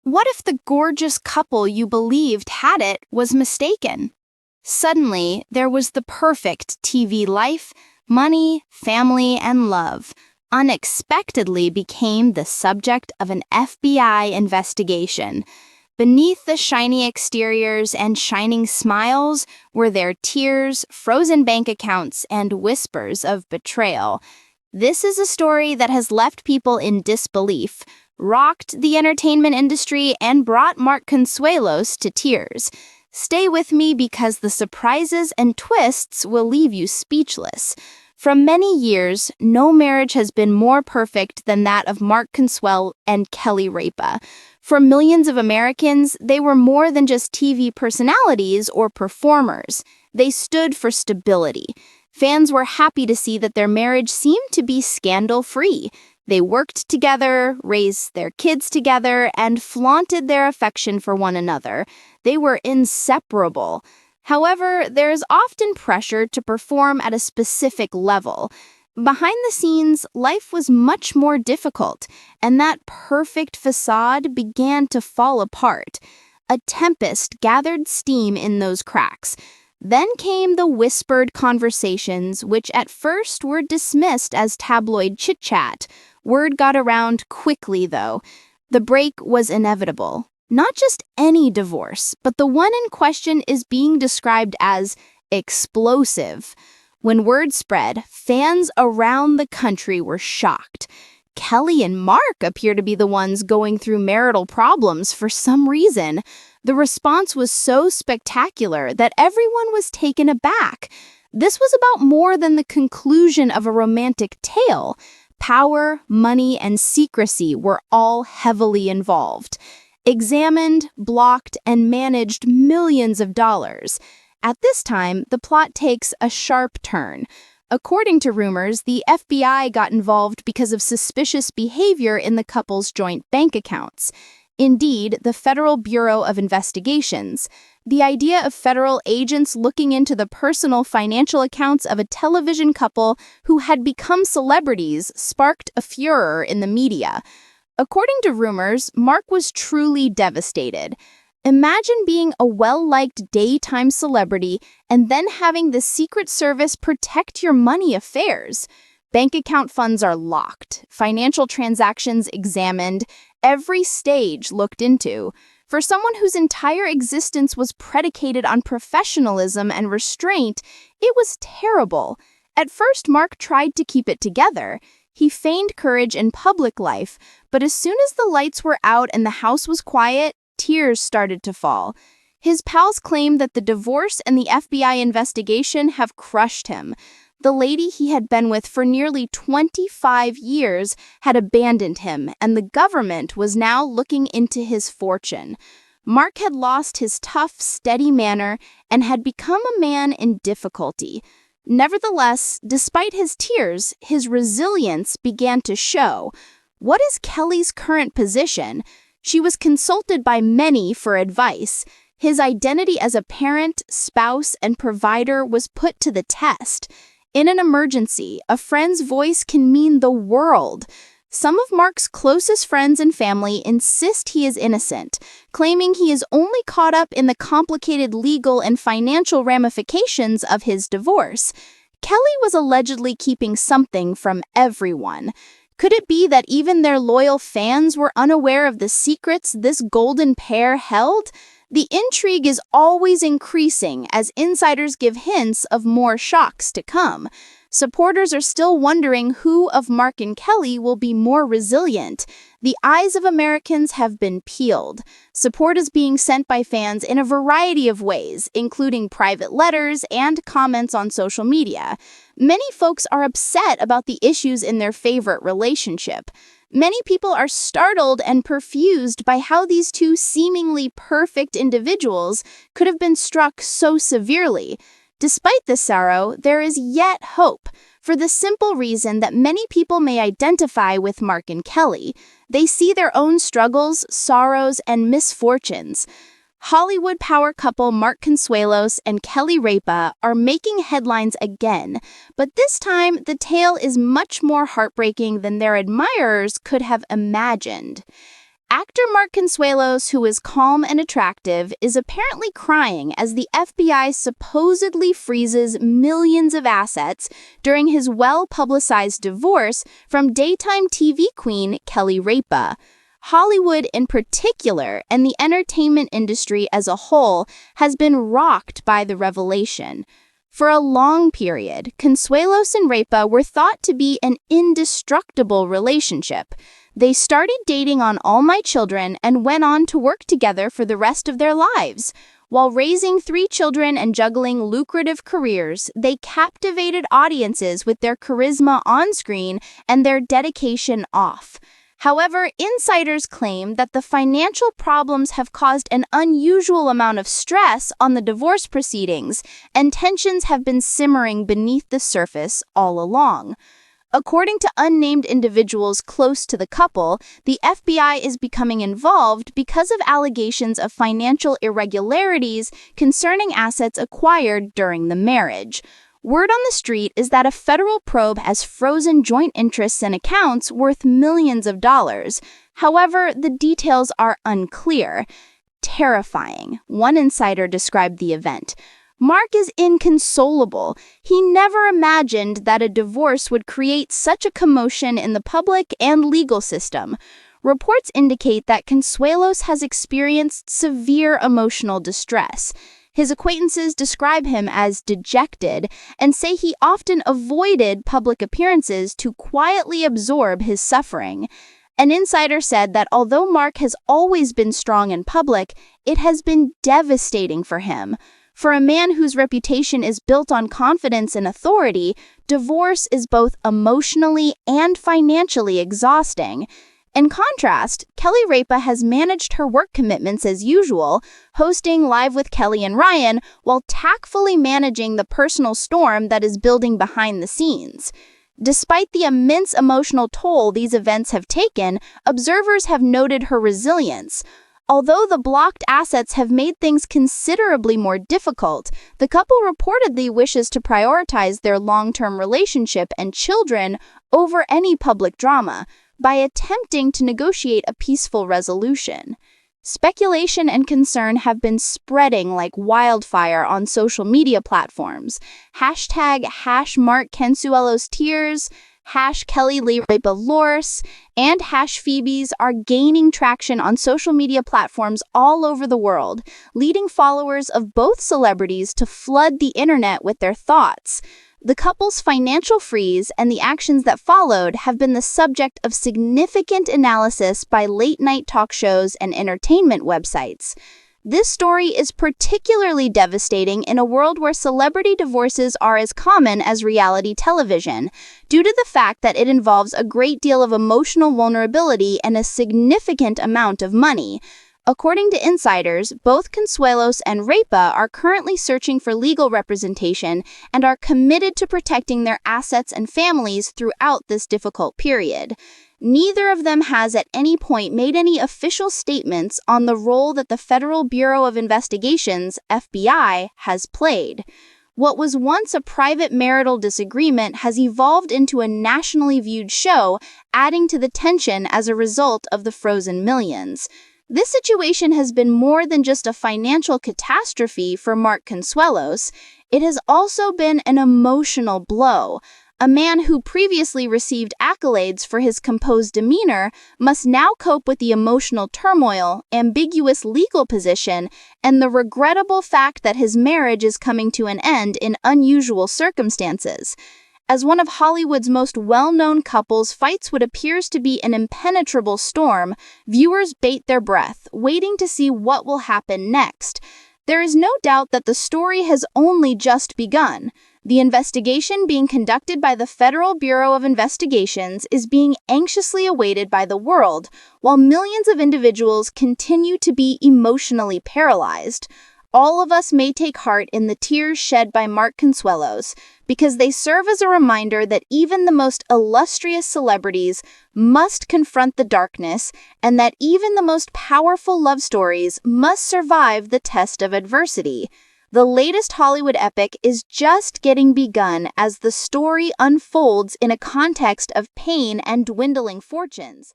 What if the gorgeous couple you believed had it was mistaken? Suddenly, there was the perfect TV life, money, family, and love. Unexpectedly became the subject of an FBI investigation. Beneath the shiny exteriors and shining smiles were their tears, frozen bank accounts, and whispers of betrayal. This is a story that has left people in disbelief, rocked the entertainment industry, and brought Mark Consuelos to tears. Stay with me because the surprises and twists will leave you speechless. From many years, no marriage has been more perfect than that of Mark Consuelos and Kelly Ripa. For millions of Americans, they were more than just TV personalities or performers. They stood for stability. Fans were happy to see that their marriage seemed to be scandal-free. They worked together, raised their kids together, and flaunted their affection for one another. They were inseparable. However, there is often pressure to perform at a specific level. Behind the scenes, life was much more difficult, and that perfect facade began to fall apart. A tempest gathered steam in those cracks. Then came the whispered conversations, which at first were dismissed as tabloid chit-chat. Word got around quickly, though. The break was inevitable. Not just any divorce, but the one in question is being described as explosive. When word spread, fans around the country were shocked. Kelly and Mark appear to be the ones going through marital problems for some reason. The response was so spectacular that everyone was taken aback. This was about more than the conclusion of a romantic tale. Power, money, and secrecy were all heavily involved. Examined, blocked, and managed millions of dollars. At this time, the plot takes a sharp turn. According to rumors, the FBI got involved because of suspicious behavior in the couple's joint bank accounts. Indeed, the Federal Bureau of Investigations. The idea of federal agents looking into the personal financial accounts of a television couple who had become celebrities sparked a furor in the media. According to rumors, Mark was truly devastated. Imagine being a well-liked daytime celebrity and then having the Secret Service protect your money affairs. Bank account funds are locked, financial transactions examined, every stage looked into. For someone whose entire existence was predicated on professionalism and restraint, it was terrible. At first, Mark tried to keep it together. He feigned courage in public life, but as soon as the lights were out and the house was quiet, tears started to fall. His pals claim that the divorce and the FBI investigation have crushed him. The lady he had been with for nearly 25 years had abandoned him, and the government was now looking into his fortune. Mark had lost his tough, steady manner and had become a man in difficulty. Nevertheless, despite his tears, his resilience began to show. What is Kelly's current position? She was consulted by many for advice. His identity as a parent, spouse, and provider was put to the test. In an emergency, a friend's voice can mean the world. Some of Mark's closest friends and family insist he is innocent, claiming he is only caught up in the complicated legal and financial ramifications of his divorce. Kelly was allegedly keeping something from everyone. Could it be that even their loyal fans were unaware of the secrets this golden pair held? The intrigue is always increasing as insiders give hints of more shocks to come. Supporters are still wondering who of Mark and Kelly will be more resilient. The eyes of Americans have been peeled. Support is being sent by fans in a variety of ways, including private letters and comments on social media. Many folks are upset about the issues in their favorite relationship. Many people are startled and perfused by how these two seemingly perfect individuals could have been struck so severely. Despite the sorrow, there is yet hope, for the simple reason that many people may identify with Mark and Kelly. They see their own struggles, sorrows, and misfortunes. Hollywood power couple Mark Consuelos and Kelly Ripa are making headlines again, but this time the tale is much more heartbreaking than their admirers could have imagined. Actor Mark Consuelos, who is calm and attractive, is apparently crying as the FBI supposedly freezes millions of assets during his well-publicized divorce from daytime TV queen Kelly Ripa. Hollywood in particular, and the entertainment industry as a whole, has been rocked by the revelation. For a long period, Consuelos and Ripa were thought to be an indestructible relationship. They started dating on All My Children and went on to work together for the rest of their lives. While raising 3 children and juggling lucrative careers, they captivated audiences with their charisma on screen and their dedication off. However, insiders claim that the financial problems have caused an unusual amount of stress on the divorce proceedings, and tensions have been simmering beneath the surface all along. According to unnamed individuals close to the couple, the FBI is becoming involved because of allegations of financial irregularities concerning assets acquired during the marriage. Word on the street is that a federal probe has frozen joint interests and accounts worth millions of dollars. However, the details are unclear. Terrifying, one insider described the event. Mark is inconsolable. He never imagined that a divorce would create such a commotion in the public and legal system. Reports indicate that Consuelos has experienced severe emotional distress. His acquaintances describe him as dejected and say he often avoided public appearances to quietly absorb his suffering. An insider said that although Mark has always been strong in public, it has been devastating for him. For a man whose reputation is built on confidence and authority, divorce is both emotionally and financially exhausting. In contrast, Kelly Ripa has managed her work commitments as usual, hosting Live with Kelly and Ryan while tactfully managing the personal storm that is building behind the scenes. Despite the immense emotional toll these events have taken, observers have noted her resilience. Although the blocked assets have made things considerably more difficult, the couple reportedly wishes to prioritize their long-term relationship and children over any public drama by attempting to negotiate a peaceful resolution. Speculation and concern have been spreading like wildfire on social media platforms. #MarkConsuelosTears, #KellyRipa and #Phoebes are gaining traction on social media platforms all over the world, leading followers of both celebrities to flood the internet with their thoughts. The couple's financial freeze and the actions that followed have been the subject of significant analysis by late-night talk shows and entertainment websites. This story is particularly devastating in a world where celebrity divorces are as common as reality television, due to the fact that it involves a great deal of emotional vulnerability and a significant amount of money. According to insiders, both Consuelos and Ripa are currently searching for legal representation and are committed to protecting their assets and families throughout this difficult period. Neither of them has at any point made any official statements on the role that the Federal Bureau of Investigations, FBI, has played. What was once a private marital disagreement has evolved into a nationally viewed show, adding to the tension as a result of the frozen millions. This situation has been more than just a financial catastrophe for Mark Consuelos. It has also been an emotional blow. A man who previously received accolades for his composed demeanor must now cope with the emotional turmoil, ambiguous legal position, and the regrettable fact that his marriage is coming to an end in unusual circumstances. As one of Hollywood's most well-known couples fights what appears to be an impenetrable storm, viewers bait their breath, waiting to see what will happen next. There is no doubt that the story has only just begun. The investigation being conducted by the Federal Bureau of Investigations is being anxiously awaited by the world, while millions of individuals continue to be emotionally paralyzed. All of us may take heart in the tears shed by Mark Consuelos, because they serve as a reminder that even the most illustrious celebrities must confront the darkness, and that even the most powerful love stories must survive the test of adversity. The latest Hollywood epic is just getting begun as the story unfolds in a context of pain and dwindling fortunes.